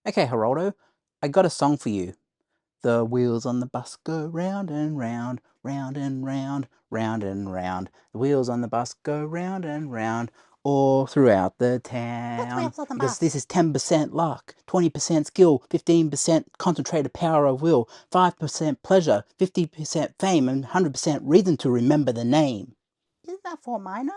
Okay, Geraldo, I got a song for you. The wheels on the bus go round and round, round and round, round and round. The wheels on the bus go round and round all throughout the What's town. wheels on the Because bus? this is 10% luck, 20% skill, 15% concentrated power of will, 5% pleasure, 50% fame, and 100% reason to remember the name. Isn't that for minor?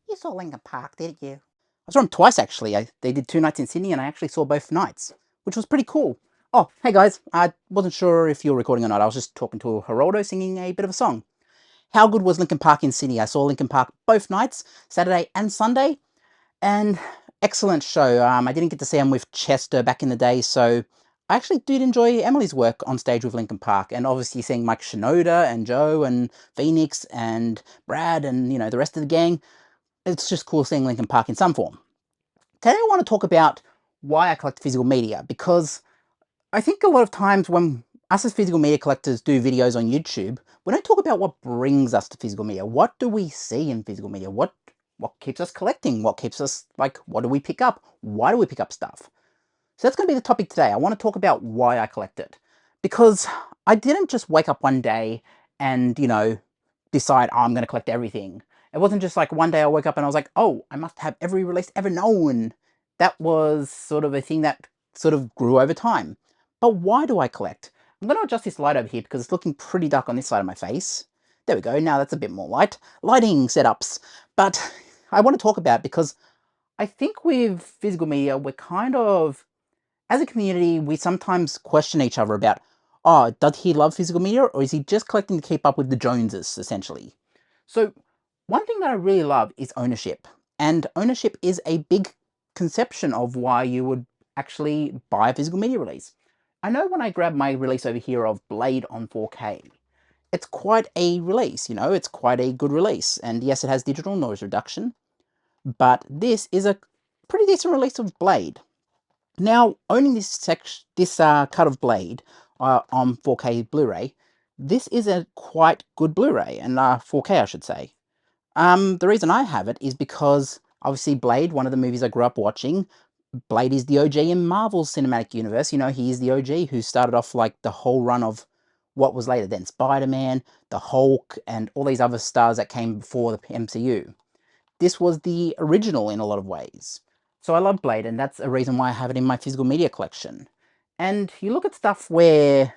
You saw Lincoln Park, didn't you? I saw them twice actually. They did 2 nights in Sydney and I actually saw both nights, which was pretty cool. Oh, hey guys, I wasn't sure if you were recording or not. I was just talking to Geraldo singing a bit of a song. How good was Lincoln Park in Sydney? I saw Lincoln Park both nights, Saturday and Sunday, and excellent show. I didn't get to see him with Chester back in the day, so I actually did enjoy Emily's work on stage with Lincoln Park, and obviously seeing Mike Shinoda and Joe and Phoenix and Brad and the rest of the gang. It's just cool seeing Lincoln Park in some form. Today I want to talk about why I collect physical media, because I think a lot of times when us as physical media collectors do videos on YouTube, we don't talk about what brings us to physical media. What do we see in physical media? What keeps us collecting? What keeps us, like, what do we pick up? Why do we pick up stuff? So that's going to be the topic today. I want to talk about why I collect it. Because I didn't just wake up one day and, decide, oh, I'm going to collect everything. It wasn't just like one day I woke up and I was like, oh, I must have every release ever known. That was sort of a thing that sort of grew over time. But why do I collect? I'm going to adjust this light over here because it's looking pretty dark on this side of my face. There we go. Now that's a bit more light. Lighting setups. But I want to talk about it because I think with physical media, we're kind of, as a community, we sometimes question each other about, oh, does he love physical media or is he just collecting to keep up with the Joneses, essentially? So, one thing that I really love is ownership. And ownership is a big conception of why you would actually buy a physical media release. I know when I grab my release over here of Blade on 4K, it's quite a release, it's quite a good release. And yes, it has digital noise reduction, but this is a pretty decent release of Blade. Now, owning this cut of Blade on 4K Blu-ray, this is a quite good Blu-ray, and 4K I should say. The reason I have it is because obviously Blade, one of the movies I grew up watching, Blade is the OG in Marvel's cinematic universe. He is the OG who started off like the whole run of what was later then Spider-Man, the Hulk, and all these other stars that came before the MCU. This was the original in a lot of ways. So I love Blade, and that's a reason why I have it in my physical media collection. And you look at stuff where,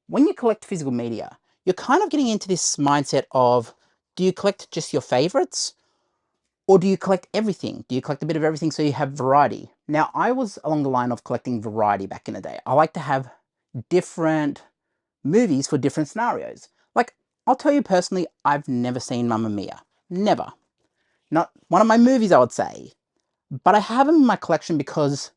when you collect physical media, you're kind of getting into this mindset of, do you collect just your favorites? Or do you collect everything? Do you collect a bit of everything so you have variety? Now, I was along the line of collecting variety back in the day. I like to have different movies for different scenarios. Like, I'll tell you personally, I've never seen Mamma Mia. Never. Not one of my movies, I would say. But I have them in my collection because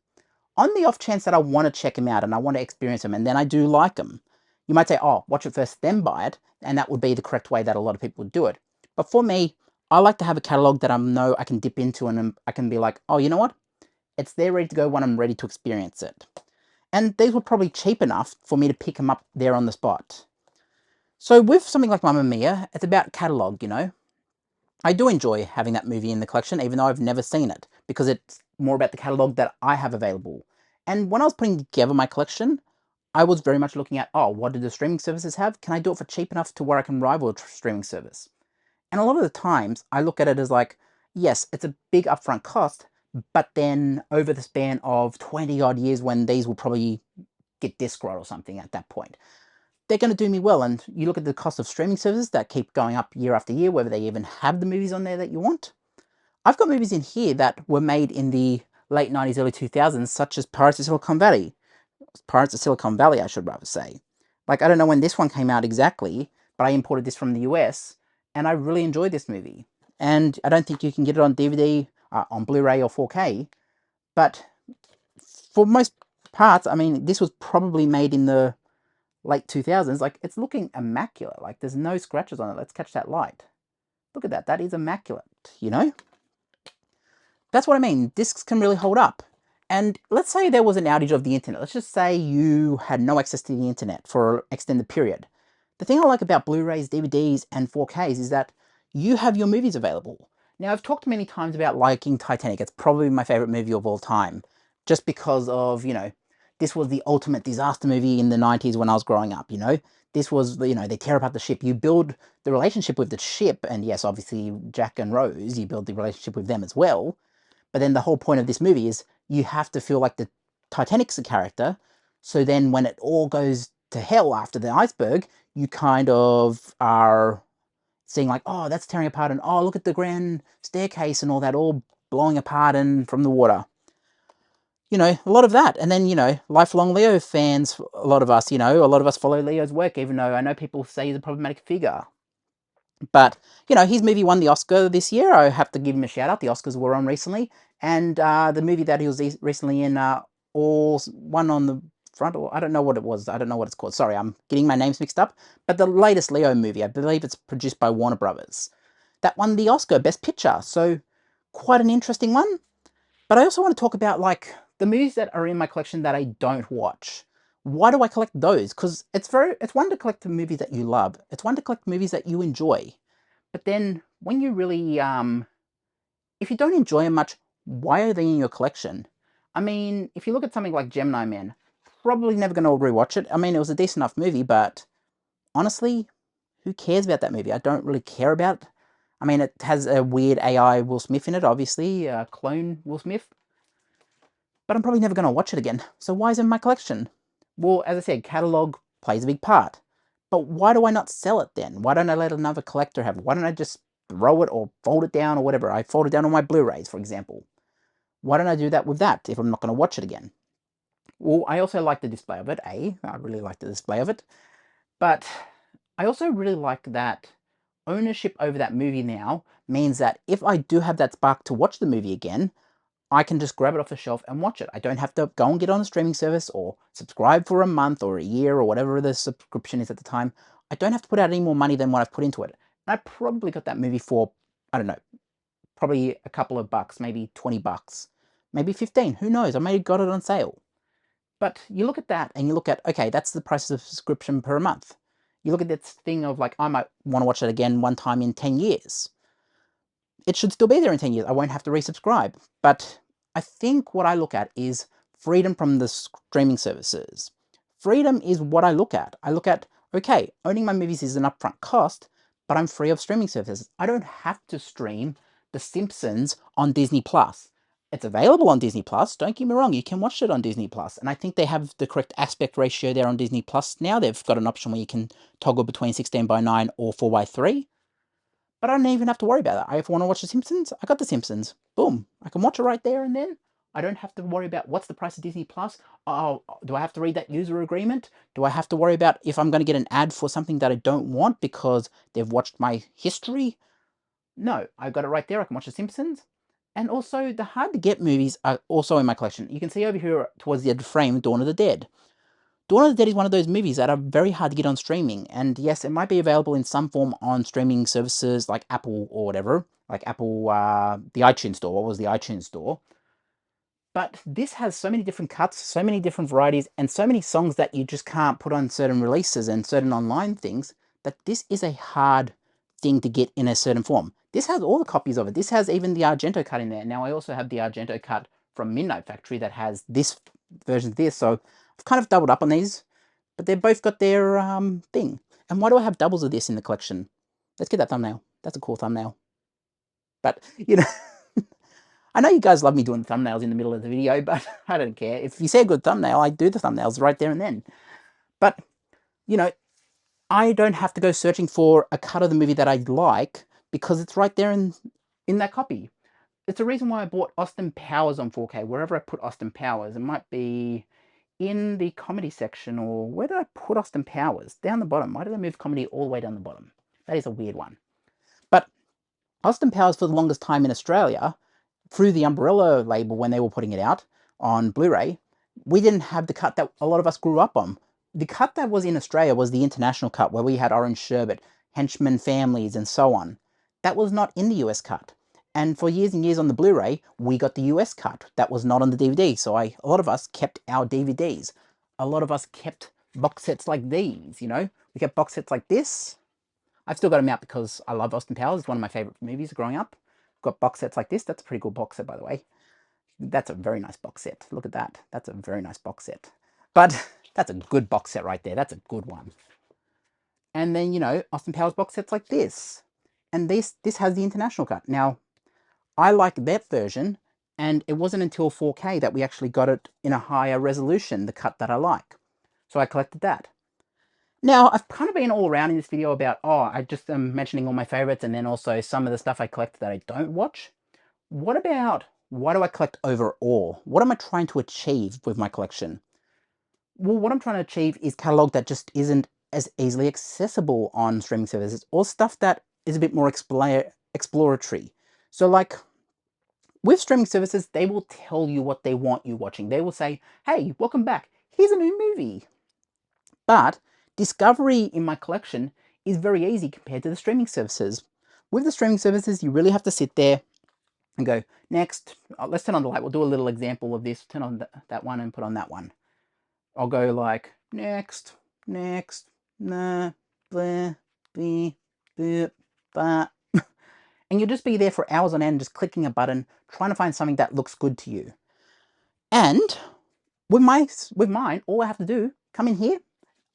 on the off chance that I want to check them out and I want to experience them and then I do like them, you might say, oh, watch it first, then buy it. And that would be the correct way that a lot of people would do it. But for me, I like to have a catalog that I know I can dip into and I can be like, oh, you know what? It's there ready to go when I'm ready to experience it. And these were probably cheap enough for me to pick them up there on the spot. So with something like Mamma Mia, it's about catalog. I do enjoy having that movie in the collection, even though I've never seen it, because it's more about the catalogue that I have available. And when I was putting together my collection, I was very much looking at, oh, what do the streaming services have? Can I do it for cheap enough to where I can rival a streaming service? And a lot of the times, I look at it as like, yes, it's a big upfront cost, but then over the span of 20 odd years when these will probably get disc rot or something at that point, they're going to do me well. And you look at the cost of streaming services that keep going up year after year, whether they even have the movies on there that you want. I've got movies in here that were made in the late 90s, early 2000s, such as Pirates of Silicon Valley. Pirates of Silicon Valley, I should rather say. Like, I don't know when this one came out exactly, but I imported this from the US, and I really enjoyed this movie. And I don't think you can get it on DVD, on Blu-ray or 4K, but for most parts, I mean, this was probably made in the late 2000s. Like, it's looking immaculate. Like, there's no scratches on it. Let's catch that light. Look at that. That is immaculate. That's what I mean. Discs can really hold up. And let's say there was an outage of the internet. Let's just say you had no access to the internet for an extended period. The thing I like about Blu-rays, DVDs, and 4Ks is that you have your movies available. Now, I've talked many times about liking Titanic. It's probably my favorite movie of all time. just because of, this was the ultimate disaster movie in the 90s when I was growing up, This was, they tear apart the ship. You build the relationship with the ship, and yes, obviously Jack and Rose, you build the relationship with them as well. But then the whole point of this movie is you have to feel like the Titanic's a character. So then when it all goes to hell after the iceberg, you kind of are seeing like, oh, that's tearing apart, and oh, look at the grand staircase and all that all blowing apart and from the water. A lot of that. And then, lifelong Leo fans, a lot of us, a lot of us follow Leo's work, even though I know people say he's a problematic figure. But, his movie won the Oscar this year. I have to give him a shout out. The Oscars were on recently. And the movie that he was recently in, all one on the front, or I don't know what it was. I don't know what it's called. Sorry, I'm getting my names mixed up. But the latest Leo movie, I believe it's produced by Warner Brothers. That won the Oscar Best Picture. So quite an interesting one. But I also want to talk about like the movies that are in my collection that I don't watch. Why do I collect those? Because it's one to collect the movies that you love. It's one to collect movies that you enjoy. But then when you really if you don't enjoy them much, why are they in your collection? I mean, if you look at something like Gemini Man, probably never going to rewatch it. I mean, it was a decent enough movie, but honestly, who cares about that movie? I don't really care about it. I mean, it has a weird AI Will Smith in it, obviously, clone Will Smith. But I'm probably never going to watch it again. So why is it in my collection? Well, as I said, catalog plays a big part. But why do I not sell it then? Why don't I let another collector have it? Why don't I just throw it or fold it down or whatever? I fold it down on my Blu-rays, for example. Why don't I do that with that if I'm not going to watch it again? Well, I also like the display of it, I really like the display of it. But I also really like that ownership over that movie now means that if I do have that spark to watch the movie again, I can just grab it off the shelf and watch it. I don't have to go and get on a streaming service or subscribe for a month or a year or whatever the subscription is at the time. I don't have to put out any more money than what I've put into it. And I probably got that movie for, I don't know, probably a couple of bucks, maybe 20 bucks, maybe 15. Who knows? I may have got it on sale. But you look at that and you look at, okay, that's the price of subscription per month. You look at this thing of like, I might want to watch it again one time in 10 years. It should still be there in 10 years. I won't have to resubscribe. But I think what I look at is freedom from the streaming services. Freedom is what I look at. I look at, okay, owning my movies is an upfront cost, but I'm free of streaming services. I don't have to stream The Simpsons on Disney Plus. It's available on Disney Plus. Don't get me wrong, you can watch it on Disney Plus. And I think they have the correct aspect ratio there on Disney Plus now. They've got an option where you can toggle between 16:9 or 4:3. But I don't even have to worry about that. If I want to watch The Simpsons, I got The Simpsons. Boom. I can watch it right there and then. I don't have to worry about what's the price of Disney Plus. Oh, do I have to read that user agreement? Do I have to worry about if I'm going to get an ad for something that I don't want because they've watched my history? No, I've got it right there. I can watch The Simpsons. And also, the hard to get movies are also in my collection. You can see over here towards the end of the frame, Dawn of the Dead. Dawn of the Dead is one of those movies that are very hard to get on streaming, and yes, it might be available in some form on streaming services like Apple or whatever, like Apple, the iTunes Store. What was the iTunes Store? But this has so many different cuts, so many different varieties, and so many songs that you just can't put on certain releases and certain online things, that this is a hard thing to get in a certain form. This has all the copies of it. This has even the Argento cut in there. Now, I also have the Argento cut from Midnight Factory that has this version of this, so I've kind of doubled up on these, but they've both got their thing. And why do I have doubles of this in the collection? Let's get that thumbnail. That's a cool thumbnail. But, I know you guys love me doing thumbnails in the middle of the video, but I don't care. If you say a good thumbnail, I do the thumbnails right there and then. But, you know, I don't have to go searching for a cut of the movie that I like because it's right there in that copy. It's the reason why I bought Austin Powers on 4K. Wherever I put Austin Powers, it might be in the comedy section, or where did I put Austin Powers? Down the bottom. Why did I move comedy all the way down the bottom? That is a weird one. But Austin Powers, for the longest time in Australia, through the Umbrella label when they were putting it out on Blu-ray, we didn't have the cut that a lot of us grew up on. The cut that was in Australia was the international cut, where we had Orange Sherbet, Henchman Families, and so on. That was not in the US cut. And for years and years on the Blu-ray, we got the US cut. That was not on the DVD. So a lot of us kept our DVDs. A lot of us kept box sets like these, We kept box sets like this. I've still got them out because I love Austin Powers. It's one of my favorite movies growing up. Got box sets like this. That's a pretty cool box set, by the way. That's a very nice box set. Look at that. That's a very nice box set. But that's a good box set right there. That's a good one. And then, Austin Powers box sets like this. And this has the international cut. Now, I like that version, and it wasn't until 4K that we actually got it in a higher resolution, the cut that I like. So I collected that. Now, I've kind of been all around in this video about, I just am mentioning all my favorites and then also some of the stuff I collect that I don't watch. What about, what do I collect overall? What am I trying to achieve with my collection? Well, what I'm trying to achieve is catalog that just isn't as easily accessible on streaming services, or stuff that is a bit more exploratory. So like, with streaming services, they will tell you what they want you watching. They will say, hey, welcome back, here's a new movie. But discovery in my collection is very easy compared to the streaming services. With the streaming services, you really have to sit there and go, next, let's turn on the light. We'll do a little example of this. Turn on that one and put on that one. I'll go like, next, nah, blah, blah, blah, blah. And you'll just be there for hours on end, just clicking a button, trying to find something that looks good to you. And with mine, all I have to do, come in here,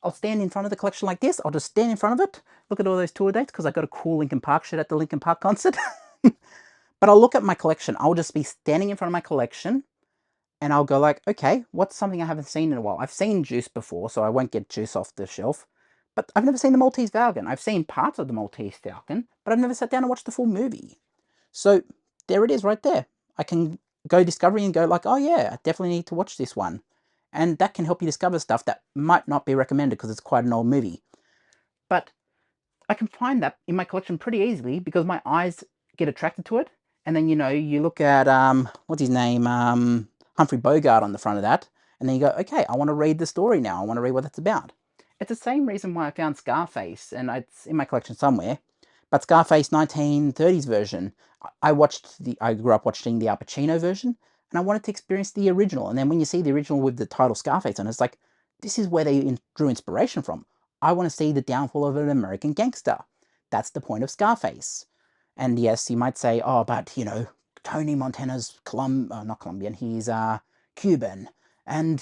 I'll stand in front of the collection like this. I'll just stand in front of it, look at all those tour dates, because I got a cool Linkin Park shirt at the Linkin Park concert. But I'll look at my collection. I'll just be standing in front of my collection, and I'll go like, okay, what's something I haven't seen in a while? I've seen Juice before, so I won't get Juice off the shelf. But I've never seen the Maltese Falcon. I've seen parts of the Maltese Falcon, but I've never sat down and watched the full movie. So there it is right there. I can go discovery and go like, oh yeah, I definitely need to watch this one. And that can help you discover stuff that might not be recommended because it's quite an old movie. But I can find that in my collection pretty easily because my eyes get attracted to it. And then, you look at, what's his name, Humphrey Bogart on the front of that. And then you go, okay, I want to read the story now. I want to read what it's about. It's the same reason why I found Scarface, and it's in my collection somewhere. But Scarface 1930s version, I grew up watching the Al Pacino version, and I wanted to experience the original. And then when you see the original with the title Scarface on it, it's like, this is where they drew inspiration from. I want to see the downfall of an American gangster. That's the point of Scarface. And yes, you might say, oh, but, Tony Montana's not Colombian, he's Cuban. And,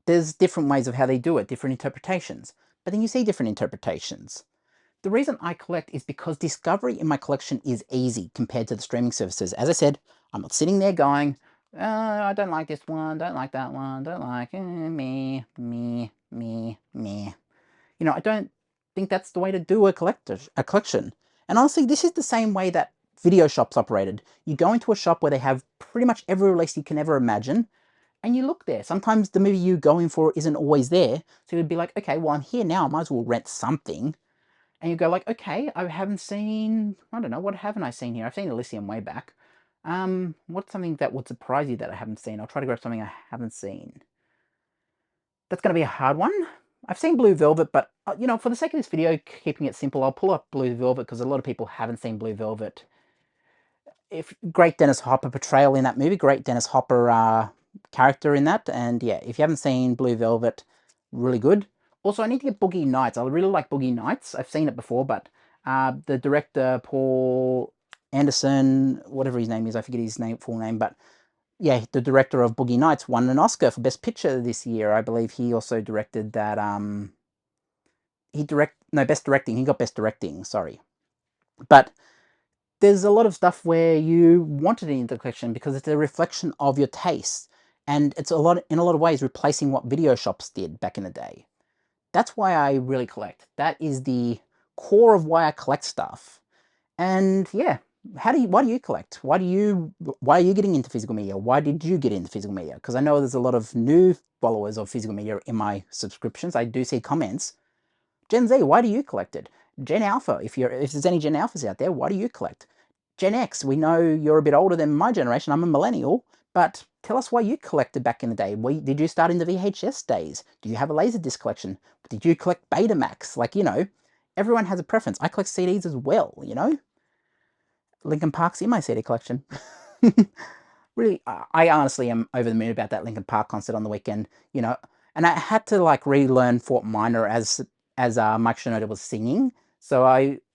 there's different ways of how they do it, different interpretations. But then you see different interpretations. The reason I collect is because discovery in my collection is easy compared to the streaming services. As I said, I'm not sitting there going, I don't like this one, don't like that one, don't like me. I don't think that's the way to do a collection. And honestly, this is the same way that video shops operated. You go into a shop where they have pretty much every release you can ever imagine, and you look there. Sometimes the movie you're going for isn't always there, so you'd be like, okay, well, I'm here now, I might as well rent something. And you go like, okay, I don't know, what haven't I seen here? I've seen Elysium way back. What's something that would surprise you that I haven't seen? I'll try to grab something I haven't seen. That's going to be a hard one. I've seen Blue Velvet, but, for the sake of this video, keeping it simple, I'll pull up Blue Velvet because a lot of people haven't seen Blue Velvet. Great Dennis Hopper portrayal in that movie, great Dennis Hopper character in that, and yeah, if you haven't seen Blue Velvet, really good. Also, I need to get Boogie Nights. I really like Boogie Nights. I've seen it before, but the director, Paul Anderson, whatever his name is, I forget his full name, but yeah, the director of Boogie Nights won an Oscar for Best Picture this year. I believe he also directed that, Best Directing. He got Best Directing, sorry. But there's a lot of stuff where you wanted it in the collection because it's a reflection of your taste. And it's in a lot of ways, replacing what video shops did back in the day. That's why I really collect. That is the core of why I collect stuff. And yeah, why do you collect? Why are you getting into physical media? Why did you get into physical media? Because I know there's a lot of new followers of physical media in my subscriptions. I do see comments. Gen Z, why do you collect it? Gen Alpha, if there's any Gen Alphas out there, why do you collect? Gen X, we know you're a bit older than my generation. I'm a millennial, but tell us why you collected back in the day. Did you start in the VHS days? Do you have a Laserdisc collection? Did you collect Betamax? Everyone has a preference. I collect CDs as well, Linkin Park's in my CD collection. Really, I honestly am over the moon about that Linkin Park concert on the weekend, and I had to relearn Fort Minor as Mike Shinoda was singing. So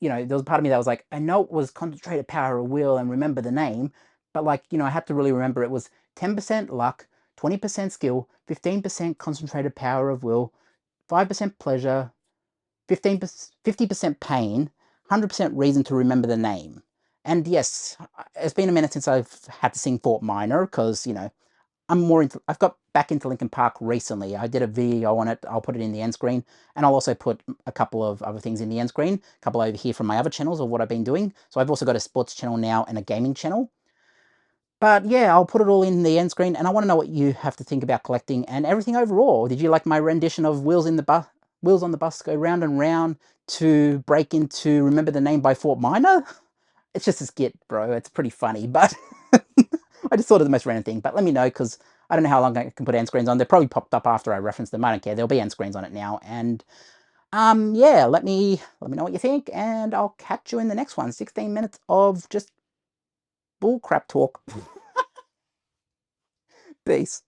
there was a part of me that was like, I know it was Concentrated Power of Will and Remember the Name, But like, I had to really remember it was 10% luck, 20% skill, 15% concentrated power of will, 5% pleasure, 50% pain, 100% reason to remember the name. And yes, it's been a minute since I've had to sing Fort Minor because, I've got back into Linkin Park recently. I did a video on it. I'll put it in the end screen, and I'll also put a couple of other things in the end screen, a couple over here from my other channels of what I've been doing. So I've also got a sports channel now and a gaming channel. But yeah, I'll put it all in the end screen, and I want to know what you have to think about collecting and everything overall. Did you like my rendition of Wheels on the Bus Go Round and Round to break into Remember the Name by Fort Minor? It's just a skit, bro. It's pretty funny, but I just thought of the most random thing. But let me know, because I don't know how long I can put end screens on. They probably popped up after I referenced them. I don't care. There'll be end screens on it now. And yeah, let me know what you think, and I'll catch you in the next one. 16 minutes of just bull crap talk. Peace.